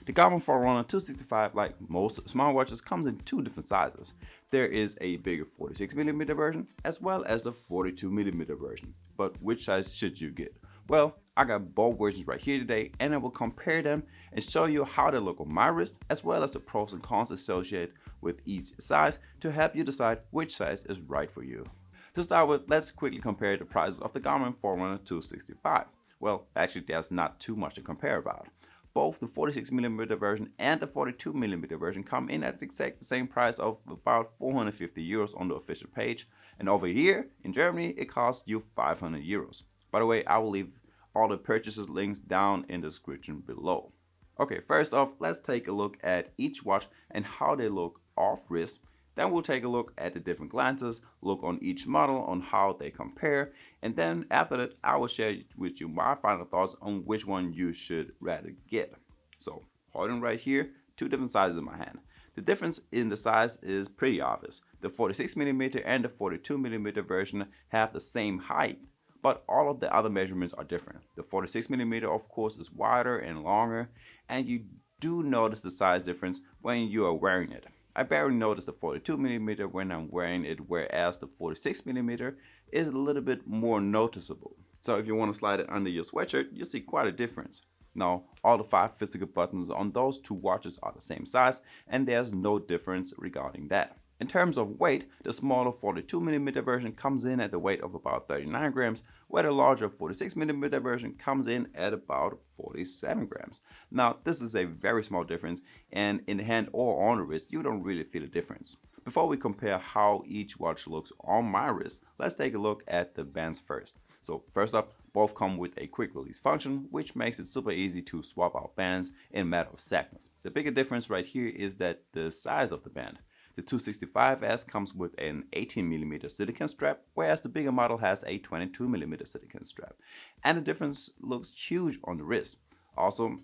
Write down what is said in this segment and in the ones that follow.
The Garmin Forerunner 265, like most smartwatches, comes in two different sizes. There is a bigger 46mm version as well as the 42mm version. But which size should you get? Well, I got both versions right here today, and I will compare them and show you how they look on my wrist as well as the pros and cons associated with each size to help you decide which size is right for you. To start with, let's quickly compare the prices of the Garmin Forerunner 265. Well, actually there's not too much to compare about. Both the 46mm version and the 42mm version come in at the exact same price of about 450 euros on the official page, and over here in Germany it costs you 500 euros. By the way, I will leave all the purchases links down in the description below. Okay, first off, let's take a look at each watch and how they look off wrist. Then we'll take a look at the different glances, look on each model on how they compare, and then after that I will share with you my final thoughts on which one you should rather get. So holding right here, two different sizes in my hand. The difference in the size is pretty obvious. The 46mm and the 42mm version have the same height, but all of the other measurements are different. The 46mm of course is wider and longer, and you do notice the size difference when you are wearing it. I barely notice the 42mm when I'm wearing it, whereas the 46mm is a little bit more noticeable. So if you want to slide it under your sweatshirt, you see quite a difference. Now, all the 5 physical buttons on those two watches are the same size, and there's no difference regarding that. In terms of weight, the smaller 42mm version comes in at the weight of about 39 grams, where the larger 46mm version comes in at about 47 grams. Now, this is a very small difference, and in the hand or on the wrist, you don't really feel a difference. Before we compare how each watch looks on my wrist, let's take a look at the bands first. So first up, both come with a quick release function, which makes it super easy to swap out bands in a matter of seconds. The bigger difference right here is that the size of the band. The 265S comes with an 18mm silicone strap, whereas the bigger model has a 22mm silicone strap. And the difference looks huge on the wrist. Also,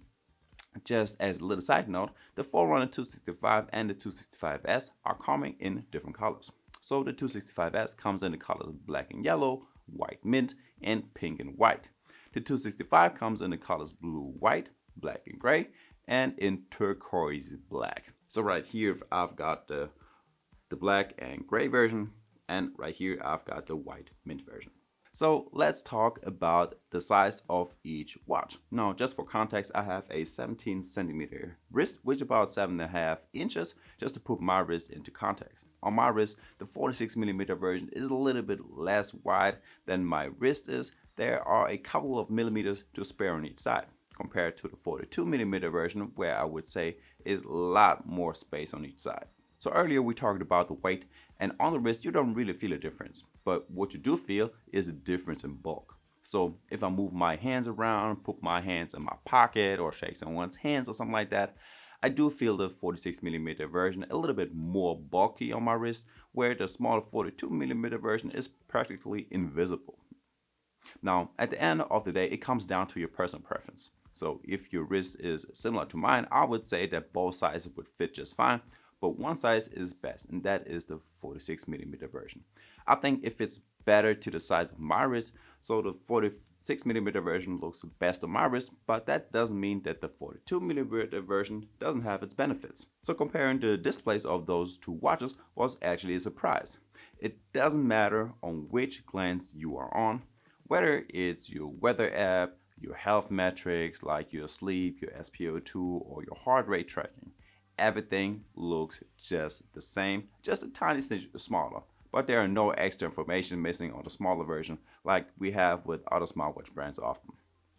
just as a little side note, the Forerunner 265 and the 265S are coming in different colors. So the 265S comes in the colors black and yellow, white mint, and pink and white. The 265 comes in the colors blue, white, black and gray, and in turquoise black. So right here I've got the black and gray version, and right here I've got the white mint version. So let's talk about the size of each watch. Now, just for context, I have a 17 centimeter wrist, which is about 7.5 inches, just to put my wrist into context. On my wrist, the 46mm version is a little bit less wide than my wrist is. There are a couple of millimeters to spare on each side, compared to the 42mm version, where I would say is a lot more space on each side. So earlier we talked about the weight, and on the wrist you don't really feel a difference, but what you do feel is a difference in bulk. So if I move my hands around, put my hands in my pocket or shake someone's hands or something like that, I do feel the 46mm version a little bit more bulky on my wrist, where the smaller 42mm version is practically invisible. Now, at the end of the day, it comes down to your personal preference. So if your wrist is similar to mine, I would say that both sizes would fit just fine. But one size is best, and that is the 46mm version. I think it fits better to the size of my wrist, so the 46mm version looks best on my wrist, but that doesn't mean that the 42mm version doesn't have its benefits. So comparing the displays of those two watches was actually a surprise. It doesn't matter on which glance you are on, whether it's your weather app, your health metrics like your sleep, your SpO2, or your heart rate tracking. Everything looks just the same, just a tiny snitch smaller, but there are no extra information missing on the smaller version like we have with other smartwatch brands often.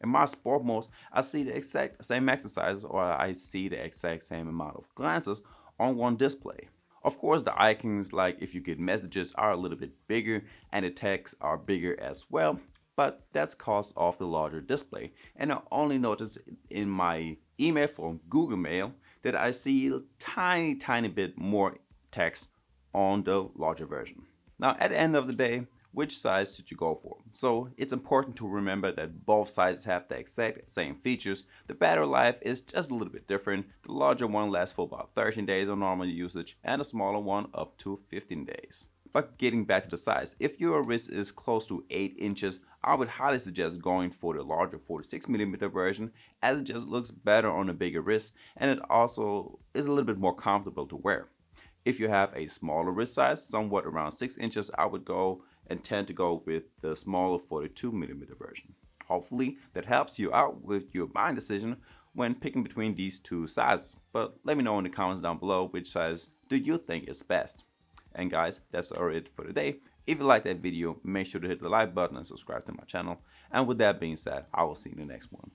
In my sport modes, I see the exact same exercises, or I see the exact same amount of glances on one display. Of course, the icons, like if you get messages, are a little bit bigger, and the texts are bigger as well, but that's cause of the larger display. And I only notice in my email from Google Mail that I see a tiny bit more text on the larger version. Now, at the end of the day, which size should you go for? So it's important to remember that both sizes have the exact same features. The battery life is just a little bit different. The larger one lasts for about 13 days on normal usage, and the smaller one up to 15 days. But getting back to the size, if your wrist is close to 8 inches, I would highly suggest going for the larger 46mm version, as it just looks better on a bigger wrist and it also is a little bit more comfortable to wear. If you have a smaller wrist size, somewhat around 6 inches, I would go and tend to go with the smaller 42mm version. Hopefully that helps you out with your buying decision when picking between these two sizes. But let me know in the comments down below which size do you think is best. And guys, that's already it for today. If you liked that video, make sure to hit the like button and subscribe to my channel. And with that being said, I will see you in the next one.